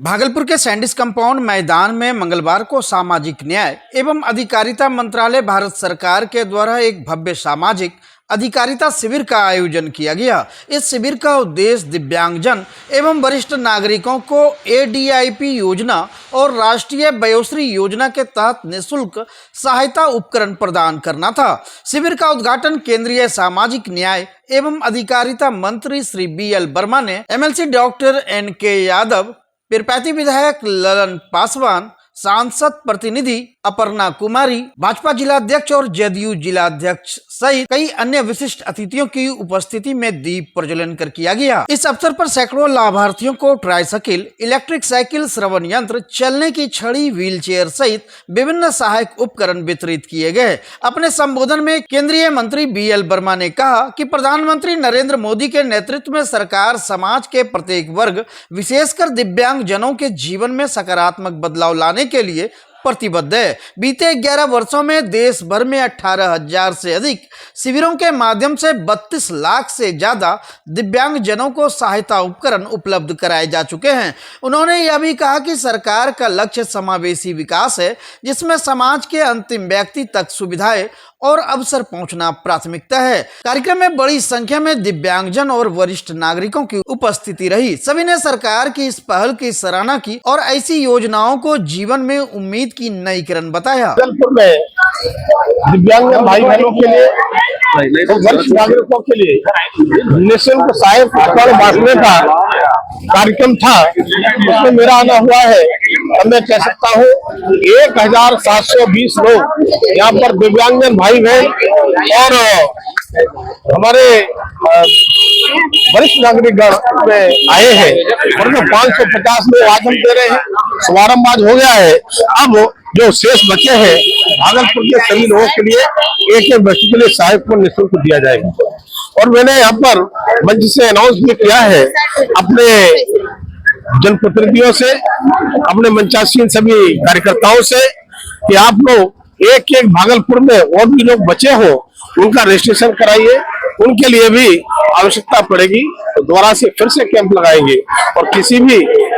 भागलपुर के Sandis compound मैदान में मंगलवार को सामाजिक न्याय एवं अधिकारिता मंत्रालय भारत सरकार के द्वारा एक भव्य सामाजिक अधिकारिता शिविर का आयोजन किया गया। इस शिविर का उद्देश्य दिव्यांगजन एवं वरिष्ठ नागरिकों को ADIP योजना और राष्ट्रीय वयोश्री योजना के तहत निःशुल्क सहायता उपकरण प्रदान करना था। शिविर का उद्घाटन केंद्रीय सामाजिक न्याय एवं अधिकारिता मंत्री श्री BL वर्मा ने MLC doctor NK Yadav, Pirpainti विधायक ललन पासवान, सांसद प्रतिनिधि अपर्णा कुमारी, भाजपा जिलाध्यक्ष और JDU जिलाध्यक्ष सहित कई अन्य विशिष्ट अतिथियों की उपस्थिति में दीप प्रज्वलन कर किया गया। इस अवसर पर सैकड़ों लाभार्थियों को ट्राईसाइकिल, इलेक्ट्रिक साइकिल, श्रवण यंत्र, चलने की छड़ी, व्हील चेयर सहित विभिन्न सहायक उपकरण वितरित किए गए। अपने संबोधन में केंद्रीय मंत्री BL वर्मा ने कहा कि प्रधानमंत्री नरेंद्र मोदी के नेतृत्व में सरकार समाज के प्रत्येक वर्ग, विशेषकर दिव्यांग जनों के जीवन में सकारात्मक बदलाव लाने के लिए प्रतिबद्ध है। बीते 11 वर्षों में देश भर में 18,000 से अधिक शिविरों के माध्यम से 32 लाख से ज्यादा दिव्यांग जनों को सहायता उपकरण उपलब्ध कराए जा चुके हैं। उन्होंने यह भी कहा कि सरकार का लक्ष्य समावेशी विकास है, जिसमें समाज के अंतिम व्यक्ति तक सुविधाएं और अवसर पहुंचना प्राथमिकता है। कार्यक्रम में बड़ी संख्या में दिव्यांगजन और वरिष्ठ नागरिकों की उपस्थिति रही। सभी ने सरकार की इस पहल की सराहना की और ऐसी योजनाओं को जीवन में उम्मीद की नई किरण बताया। दिव्यांग भाई बहनों के लिए और वरिष्ठ नागरिकों के लिए निःशुल्क सहायक उपकरण बांटने का कार्यक्रम था, उसमें मेरा आना हुआ है। और मैं कह सकता हूँ 1720 लोग यहाँ पर दिव्यांगजन भाई बहन और हमारे वरिष्ठ नागरिक गण में आए हैं और 550 लोग आज हम दे रहे हैं। शुभारंभ आज हो गया है। अब जो शेष बचे हैं भागलपुर के सभी लोगों के लिए एक व्यक्ति के लिए सहायक को निःशुल्क दिया जाएगा। और मैंने यहाँ पर मंच से अनाउंस भी किया है अपने जनप्रतिनिधियों से, अपने मंचासीन सभी कार्यकर्ताओं से कि आप लोग एक भागलपुर में और भी लोग बचे हो उनका रजिस्ट्रेशन कराइए। उनके लिए भी आवश्यकता पड़ेगी तो दोबारा से फिर से कैंप लगाएंगे और किसी भी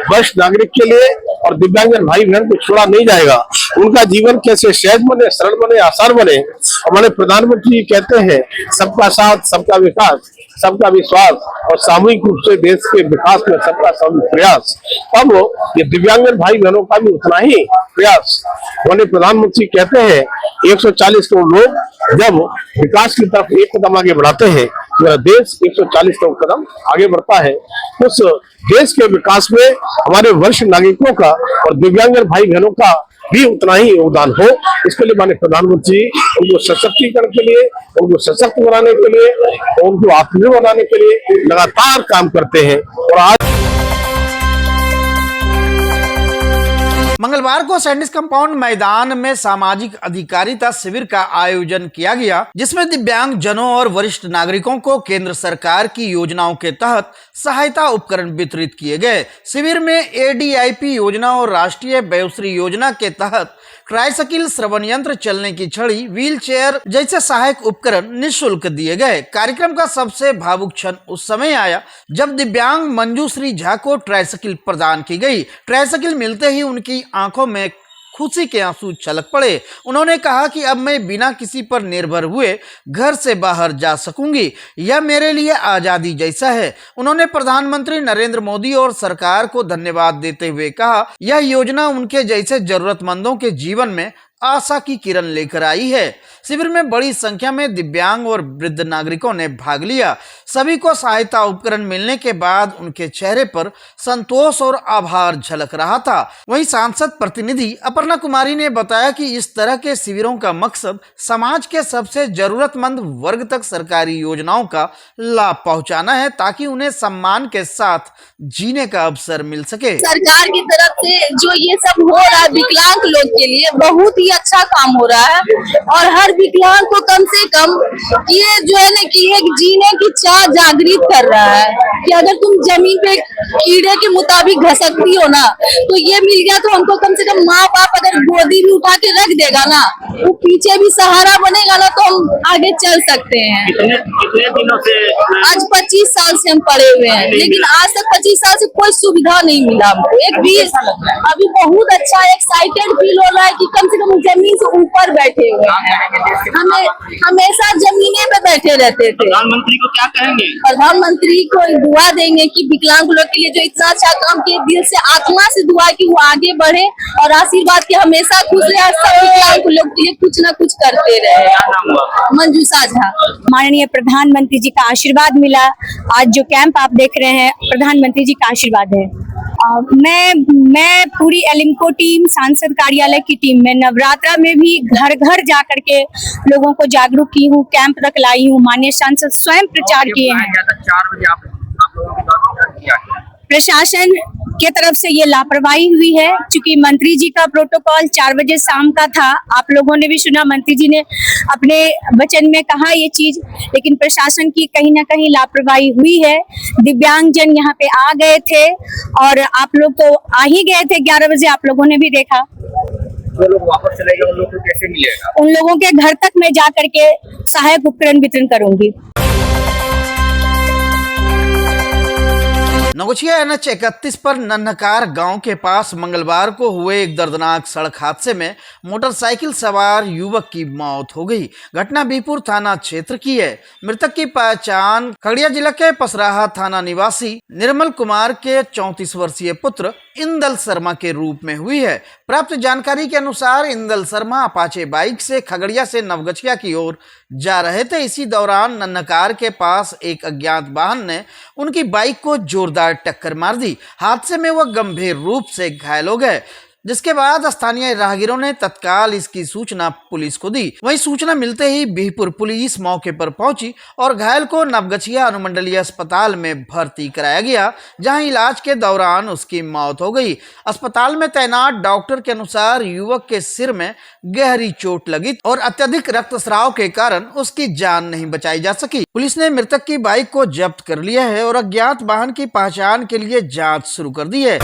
वरिष्ठ नागरिक के लिए और दिव्यांगजन भाई बहन को छोड़ा नहीं जाएगा। उनका जीवन कैसे सहज बने, सरल बने, आसान बने। हमारे प्रधानमंत्री कहते हैं सबका साथ, सबका विकास, सबका विश्वास और सामूहिक रूप से देश के विकास में सबका सामूहिक प्रयास। अब ये दिव्यांगजन भाई बहनों का भी उतना ही प्रयास। हमारे प्रधानमंत्री कहते हैं 140 करोड़ लोग जब विकास की तरफ एक कदम आगे बढ़ाते हैं, मेरा देश 140 कदम आगे बढ़ता है। उस देश के विकास में हमारे वरिष्ठ नागरिकों का और दिव्यांगजन भाई बहनों का भी उतना ही योगदान हो, इसके लिए माननीय प्रधानमंत्री उनको सशक्तिकरण के लिए, उनको सशक्त बनाने के लिए, उनको आत्मनिर्भर बनाने के लिए लगातार काम करते हैं। और आज मंगलवार को सैंडिस कंपाउंड मैदान में सामाजिक अधिकारिता शिविर का आयोजन किया गया, जिसमें दिव्यांग जनों और वरिष्ठ नागरिकों को केंद्र सरकार की योजनाओं के तहत सहायता उपकरण वितरित किए गए। शिविर में ADIP योजना और राष्ट्रीय वयोश्री योजना के तहत ट्राईसाइकिल, श्रवण यंत्र, चलने की छड़ी, व्हील चेयर जैसे सहायक उपकरण निःशुल्क दिए गए। कार्यक्रम का सबसे भावुक क्षण उस समय आया जब दिव्यांग मंजूश्री झा को ट्राईसाइकिल प्रदान की गई। ट्राईसाइकिल मिलते ही उनकी आंखों में खुशी के आंसू छलक पड़े। उन्होंने कहा कि अब मैं बिना किसी पर निर्भर हुए घर से बाहर जा सकूंगी, यह मेरे लिए आजादी जैसा है। उन्होंने प्रधानमंत्री नरेंद्र मोदी और सरकार को धन्यवाद देते हुए कहा, यह योजना उनके जैसे जरूरतमंदों के जीवन में आशा की किरण लेकर आई है। शिविर में बड़ी संख्या में दिव्यांग और वृद्ध नागरिकों ने भाग लिया। सभी को सहायता उपकरण मिलने के बाद उनके चेहरे पर संतोष और आभार झलक रहा था। वहीं सांसद प्रतिनिधि अपर्णा कुमारी ने बताया कि इस तरह के शिविरों का मकसद समाज के सबसे जरूरतमंद वर्ग तक सरकारी योजनाओं का लाभ पहुंचाना है, ताकि उन्हें सम्मान के साथ जीने का अवसर मिल सके। सरकार की तरफ से जो ये सब हो रहा है विकलांग लोग के लिए बहुत ही अच्छा काम हो रहा है और हर विकलांग को कम से कम ये जो है ना कि एक जीने की चाह जागृत कर रहा है कि अगर तुम जमीन पे कीड़े के मुताबिक घसकती हो ना तो ये मिल गया तो हमको कम से कम माँ बाप अगर गोदी भी उठा के रख देगा ना, वो पीछे भी सहारा बनेगा ना, तो हम आगे चल सकते हैं। कितने दिनों से आज 25 साल से हम पड़े हुए हैं, लेकिन आज तक 25 साल से कोई सुविधा नहीं मिला हमको एक भी। अभी बहुत अच्छा एक्साइटेड फील हो रहा है कि कम से कम जमीन से ऊपर बैठे हुए हैं। हमें हमेशा जमीने पे बैठे रहते थे। प्रधानमंत्री को क्या कहेंगे? प्रधानमंत्री को दुआ देंगे कि विकलांग लोग के लिए जो इतना अच्छा काम किए, दिल से आत्मा से दुआ कि वो आगे बढ़े और आशीर्वाद के हमेशा खुश रहे। सब विकलांग लोग के लिए कुछ न कुछ करते रहे। क्या नाम हुआ? मंजूषा झा। माननीय प्रधानमंत्री जी का आशीर्वाद मिला। आज जो कैंप आप देख रहे हैं, प्रधानमंत्री जी का आशीर्वाद है। मैं पूरी एलिम्को टीम, सांसद कार्यालय की टीम में नवरात्रा में भी घर घर जा करके लोगों को जागरूक की हूँ, कैंप तक लाई हूँ। माननीय सांसद स्वयं प्रचार किए हैं। 4 बजे आप लोगों के दौरान किया गया। प्रशासन के तरफ से ये लापरवाही हुई है, क्योंकि मंत्री जी का प्रोटोकॉल 4 बजे शाम का था। आप लोगों ने भी सुना, मंत्री जी ने अपने वचन में कहा ये चीज, लेकिन प्रशासन की कहीं ना कहीं लापरवाही हुई है। दिव्यांगजन यहाँ पे आ गए थे और आप लोग तो आ ही गए थे 11 बजे, आप लोगों ने भी देखा। जो लोग वापस चले गए उन लोगों को कैसे मिलेगा? उन लोगों के घर तक मैं जा करके सहायक उपकरण वितरण करूंगी। नगोछिया NH 31 पर नन्हकार गांव के पास मंगलवार को हुए एक दर्दनाक सड़क हादसे में मोटरसाइकिल सवार युवक की मौत हो गई। घटना बीपुर थाना क्षेत्र की है। मृतक की पहचान खगड़िया जिला के पसराहा थाना निवासी निर्मल कुमार के 34 वर्षीय पुत्र इंदल शर्मा के रूप में हुई है। प्राप्त जानकारी के अनुसार इंदल शर्मा अपाचे बाइक से खगड़िया से नवगछिया की ओर जा रहे थे। इसी दौरान नन्हकार के पास एक अज्ञात वाहन ने उनकी बाइक को जोरदार टक्कर मार दी। हादसे में वह गंभीर रूप से घायल हो गए, जिसके बाद स्थानीय राहगीरों ने तत्काल इसकी सूचना पुलिस को दी। वहीं सूचना मिलते ही बिहपुर पुलिस मौके पर पहुंची और घायल को नवगछिया अनुमंडलीय अस्पताल में भर्ती कराया गया, जहां इलाज के दौरान उसकी मौत हो गई। अस्पताल में तैनात डॉक्टर के अनुसार युवक के सिर में गहरी चोट लगी और अत्यधिक रक्तस्राव के कारण उसकी जान नहीं बचाई जा सकी। पुलिस ने मृतक की बाइक को जब्त कर लिया है और अज्ञात वाहन की पहचान के लिए जाँच शुरू कर दी है।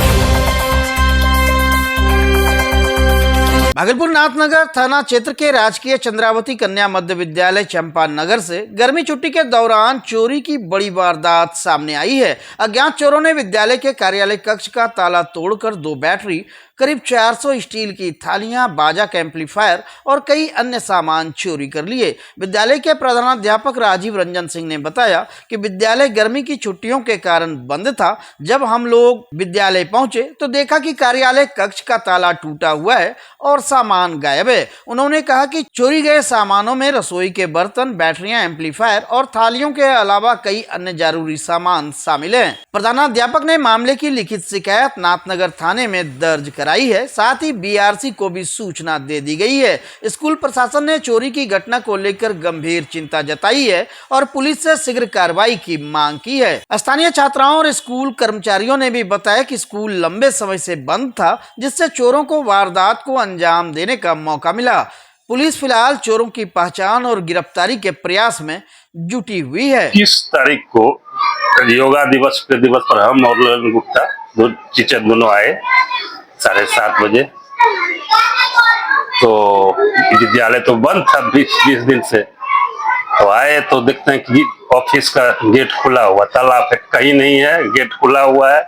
भागलपुर नाथनगर थाना क्षेत्र के राजकीय चंद्रावती कन्या मध्य विद्यालय चंपानगर से गर्मी छुट्टी के दौरान चोरी की बड़ी वारदात सामने आई है। अज्ञात चोरों ने विद्यालय के कार्यालय कक्ष का ताला तोड़कर 2 बैटरी, करीब 400 स्टील की थालियां, बाजा का एम्पलीफायर और कई अन्य सामान चोरी कर लिए। विद्यालय के प्रधानाध्यापक राजीव रंजन सिंह ने बताया कि विद्यालय गर्मी की छुट्टियों के कारण बंद था। जब हम लोग विद्यालय पहुंचे तो देखा कि कार्यालय कक्ष का ताला टूटा हुआ है और सामान गायब है। उन्होंने कहा कि चोरी गए सामानों में रसोई के बर्तन, बैटरियां, एम्पलीफायर और थालियों के अलावा कई अन्य जरूरी सामान शामिल हैं। प्रधानाध्यापक ने मामले की लिखित शिकायत नाथनगर थाने में दर्ज कराई है। साथ ही BRC को भी सूचना दे दी गई है। स्कूल प्रशासन ने चोरी की घटना को लेकर गंभीर चिंता जताई है और पुलिस से शीघ्र कार्रवाई की मांग की है। स्थानीय छात्राओं और स्कूल कर्मचारियों ने भी बताया कि स्कूल लंबे समय से बंद था, जिससे चोरों को वारदात को अंजाम देने का मौका मिला। पुलिस फिलहाल चोरों की पहचान और गिरफ्तारी के प्रयास में जुटी हुई है। 30 तारीख को योगा दिवस के दिवस पर हम और ललन गुप्ता टीचर दोनों आए 7:30 बजे। तो विद्यालय तो बंद था 20 दिन से। तो आए तो देखते हैं कि ऑफिस का गेट खुला हुआ, ताला कहीं नहीं है, गेट खुला हुआ है,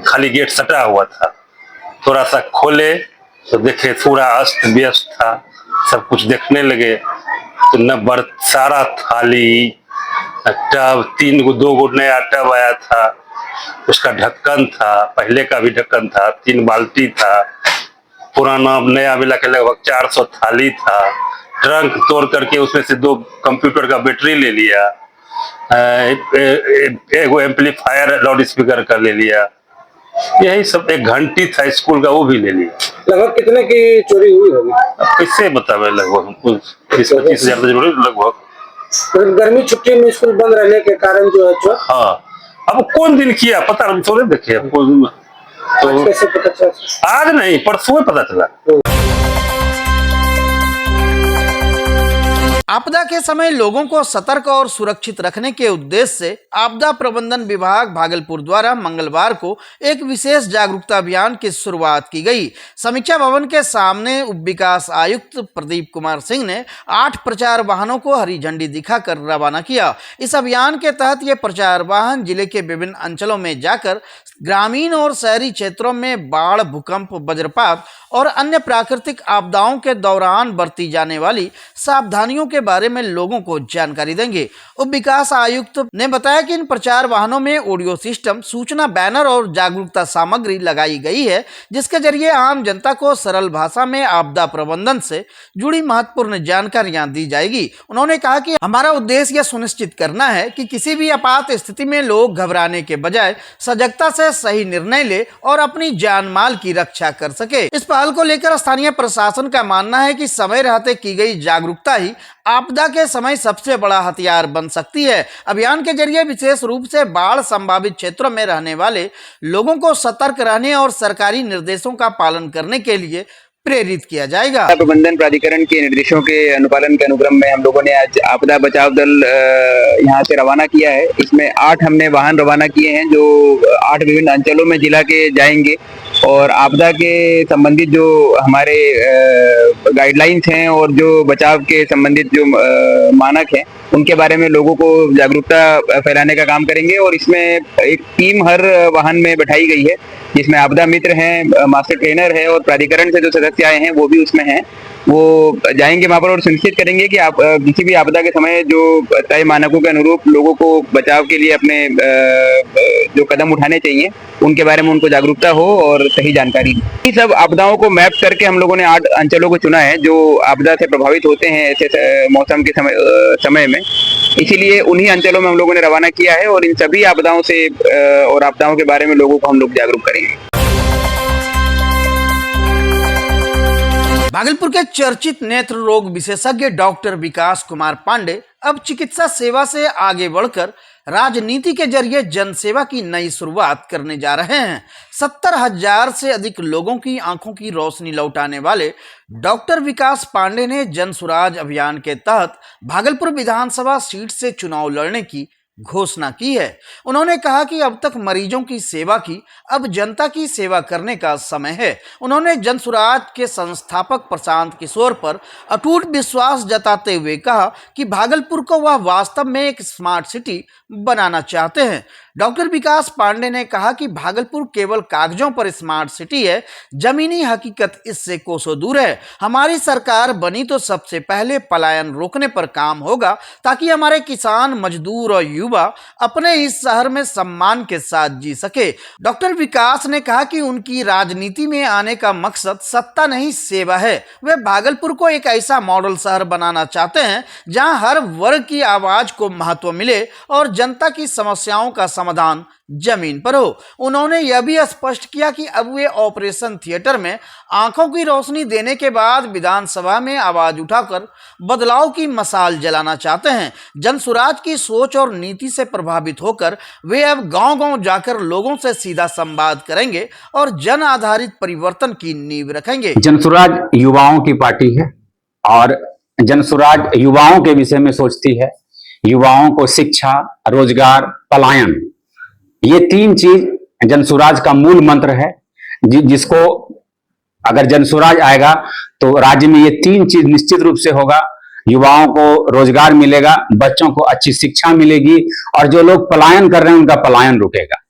खाली गेट सटा हुआ था। थोड़ा सा खोले तो देखे पूरा अस्त व्यस्त था। सब कुछ देखने लगे तो न सारा थाली, टब, 2 नया टब आया था, उसका ढक्कन था, पहले का भी ढक्कन था, 3 बाल्टी था, पुराना नया मिला के लगभग 400 थाली था। ट्रंक तोड़ करके उसमें से 2 कंप्यूटर का बैटरी ले लिया, एक एम्पलीफायर लाउड स्पीकर का ले लिया, यही सब। 1 घंटी था स्कूल का, वो भी ले लिया। लगभग कितने की चोरी हुई होगी? अब कैसे बतावे, लगभग 20-25 हजार लगभग। गर्मी छुट्टी में स्कूल बंद रहने के कारण जो है हाँ, अब कौन दिन किया पता नहीं, थोड़े देखे तो कैसे पता चला? आज नहीं परसों पता चला। आपदा के समय लोगों को सतर्क और सुरक्षित रखने के उद्देश्य से आपदा प्रबंधन विभाग भागलपुर द्वारा मंगलवार को एक विशेष जागरूकता अभियान की शुरुआत की गई। समीक्षा भवन के सामने उप विकास आयुक्त प्रदीप कुमार सिंह ने 8 प्रचार वाहनों को हरी झंडी दिखाकर रवाना किया। इस अभियान के तहत ये प्रचार वाहन जिले के विभिन्न अंचलों में जाकर ग्रामीण और शहरी क्षेत्रों में बाढ़, भूकंप, वज्रपात और अन्य प्राकृतिक आपदाओं के दौरान बरती जाने वाली सावधानियों के बारे में लोगों को जानकारी देंगे। उप विकास आयुक्त ने बताया कि इन प्रचार वाहनों में ऑडियो सिस्टम, सूचना बैनर और जागरूकता सामग्री लगाई गई है, जिसके जरिए आम जनता को सरल भाषा में आपदा प्रबंधन से जुड़ी महत्वपूर्ण जानकारियां दी जाएगी। उन्होंने कहा कि हमारा उद्देश्य यह सुनिश्चित करना है कि किसी भी आपात स्थिति में लोग घबराने के बजाय सजगता से सही निर्णय ले और अपनी जान माल की रक्षा कर सके। इस पहल को लेकर स्थानीय प्रशासन का मानना है कि समय रहते की गई जागरूकता ही आपदा के समय सबसे बड़ा हथियार बन सकती है। अभियान के जरिए विशेष रूप से बाढ़ संभावित क्षेत्रों में रहने वाले लोगों को सतर्क रहने और सरकारी निर्देशों का पालन करने के लिए प्रेरित किया जाएगा। आपदा प्रबंधन प्राधिकरण के निर्देशों के अनुपालन के अनुक्रम में हम लोगों ने आज आपदा बचाव दल यहाँ से रवाना किया है। इसमें 8 हमने वाहन रवाना किए हैं जो 8 विभिन्न अंचलों में जिला के जाएंगे और आपदा के संबंधित जो हमारे गाइडलाइंस हैं और जो बचाव के संबंधित जो मानक हैं उनके बारे में लोगों को जागरूकता फैलाने का काम करेंगे। और इसमें एक टीम हर वाहन में बैठाई गई है जिसमें आपदा मित्र हैं, मास्टर ट्रेनर है और प्राधिकरण से जो सदस्य आए हैं वो भी उसमें हैं। वो जाएंगे वहाँ पर और सुनिश्चित करेंगे कि आप किसी भी आपदा के समय जो तय मानकों के अनुरूप लोगों को बचाव के लिए अपने जो कदम उठाने चाहिए उनके बारे में उनको जागरूकता हो और सही जानकारी। ये सब आपदाओं को मैप करके हम लोगों ने 8 अंचलों को चुना है जो आपदा से प्रभावित होते हैं ऐसे मौसम के समय में। इसीलिए उन्हीं अंचलों में हम लोगों ने रवाना किया है और इन सभी आपदाओं से और आपदाओं के बारे में लोगों को हम लोग जागरूक करेंगे। भागलपुर के चर्चित नेत्र रोग विशेषज्ञ डॉक्टर विकास कुमार पांडे अब चिकित्सा सेवा से आगे बढ़कर राजनीति के जरिए जनसेवा की नई शुरुआत करने जा रहे हैं। 70,000 से अधिक लोगों की आंखों की रोशनी लौटाने वाले डॉक्टर विकास पांडे ने जन सुराज अभियान के तहत भागलपुर विधानसभा सीट से चुनाव लड़ने की घोषणा की है। उन्होंने कहा कि अब तक मरीजों की सेवा की, अब जनता की सेवा करने का समय है। उन्होंने जनसुराज के संस्थापक प्रशांत किशोर पर अटूट विश्वास जताते हुए कहा कि भागलपुर को वह वास्तव में एक स्मार्ट सिटी बनाना चाहते हैं। डॉक्टर विकास पांडे ने कहा कि भागलपुर केवल कागजों पर स्मार्ट सिटी है, जमीनी हकीकत इससे कोसों दूर है। हमारी सरकार बनी तो सबसे पहले पलायन रोकने पर काम होगा ताकि हमारे किसान, मजदूर और युवा अपने इस शहर में सम्मान के साथ जी सके। डॉक्टर विकास ने कहा कि उनकी राजनीति में आने का मकसद सत्ता नहीं, सेवा है। वे भागलपुर को एक ऐसा मॉडल शहर बनाना चाहते हैं जहां हर वर्ग की आवाज को महत्व मिले और जनता की समस्याओं का समाधान जमीन पर हो। उन्होंने यह भी स्पष्ट किया कि अब वे ऑपरेशन थिएटर में आंखों की रोशनी देने के बाद विधानसभा में आवाज उठाकर बदलाव की मशाल जलाना चाहते हैं। जनसुराज की सोच और नीति से प्रभावित होकर वे अब गांव-गांव जाकर लोगों से सीधा संवाद करेंगे और जन आधारित परिवर्तन की नींव रखेंगे। जनसुराज युवाओं की पार्टी है और जनसुराज युवाओं के विषय में सोचती है। युवाओं को शिक्षा, रोजगार, पलायन, ये 3 चीज जनसुराज का मूल मंत्र है। जिसको अगर जनसुराज आएगा तो राज्य में ये 3 चीज निश्चित रूप से होगा। युवाओं को रोजगार मिलेगा, बच्चों को अच्छी शिक्षा मिलेगी और जो लोग पलायन कर रहे हैं उनका पलायन रुकेगा।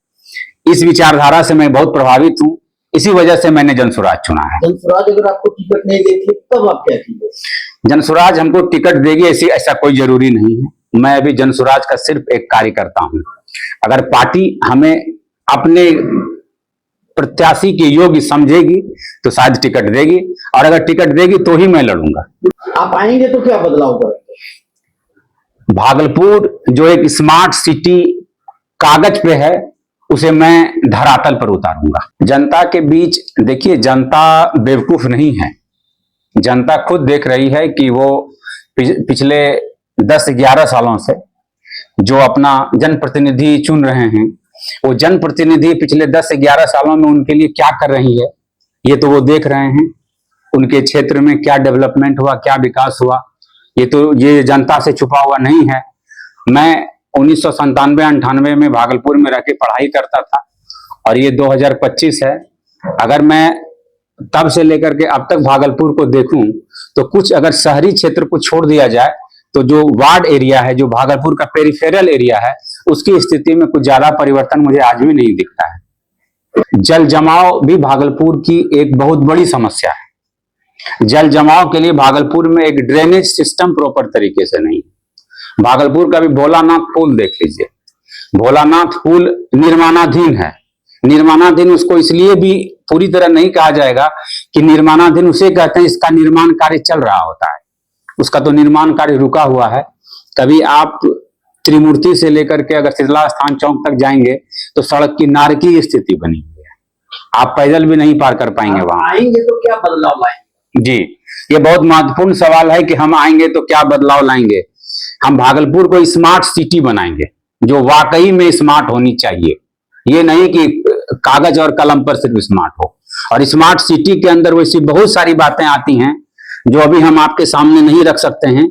इस विचारधारा से मैं बहुत प्रभावित हूं, इसी वजह से मैंने जनसुराज चुना है। जनसुराज अगर आपको टिकट नहीं देती तब आप क्या कीजिए? जनसुराज हमको टिकट देगी ऐसा कोई जरूरी नहीं है। मैं अभी जनसुराज का सिर्फ एक कार्यकर्ता हूं। अगर पार्टी हमें अपने प्रत्याशी के योग्य समझेगी तो शायद टिकट देगी और अगर टिकट देगी तो ही मैं लड़ूंगा। आप आएंगे तो क्या बदलाव करेंगे? भागलपुर जो एक स्मार्ट सिटी कागज पे है उसे मैं धरातल पर उतारूंगा। जनता के बीच देखिए, जनता बेवकूफ नहीं है। जनता खुद देख रही है कि वो पिछले 10-11 सालों से जो अपना जनप्रतिनिधि चुन रहे हैं, वो जनप्रतिनिधि पिछले 10-11 सालों में उनके लिए क्या कर रही है ये तो वो देख रहे हैं। उनके क्षेत्र में क्या डेवलपमेंट हुआ, क्या विकास हुआ, ये जनता से छुपा हुआ नहीं है। मैं 1997-98 में भागलपुर में रह के पढ़ाई करता था और ये 2025 है। अगर मैं तब से लेकर के अब तक भागलपुर को देखूं तो कुछ अगर शहरी क्षेत्र को छोड़ दिया जाए तो जो वार्ड एरिया है, जो भागलपुर का पेरिफेरल एरिया है, उसकी स्थिति में कुछ ज्यादा परिवर्तन मुझे आज भी नहीं दिखता है। जल जमाव भी भागलपुर की एक बहुत बड़ी समस्या है। जल जमाव के लिए भागलपुर में एक ड्रेनेज सिस्टम प्रॉपर तरीके से नहीं है। भागलपुर का भी भोलानाथ पुल देख लीजिए, भोलानाथ पुल निर्माणाधीन है। निर्माणाधीन उसको इसलिए भी पूरी तरह नहीं कहा जाएगा कि निर्माणाधीन उसे कहते हैं इसका निर्माण कार्य चल रहा होता है, उसका तो निर्माण कार्य रुका हुआ है। कभी आप त्रिमूर्ति से लेकर के अगर शीतला स्थान चौक तक जाएंगे तो सड़क की नारकीय स्थिति बनी हुई है, आप पैदल भी नहीं पार कर पाएंगे वहां। आएंगे तो क्या बदलाव लाएंगे? जी, ये बहुत महत्वपूर्ण सवाल है कि हम आएंगे तो क्या बदलाव लाएंगे। हम भागलपुर को स्मार्ट सिटी बनाएंगे जो वाकई में स्मार्ट होनी चाहिए, ये नहीं कि कागज और कलम पर सिर्फ स्मार्ट हो। और स्मार्ट सिटी के अंदर वैसी बहुत सारी बातें आती हैं जो अभी हम आपके सामने नहीं रख सकते हैं,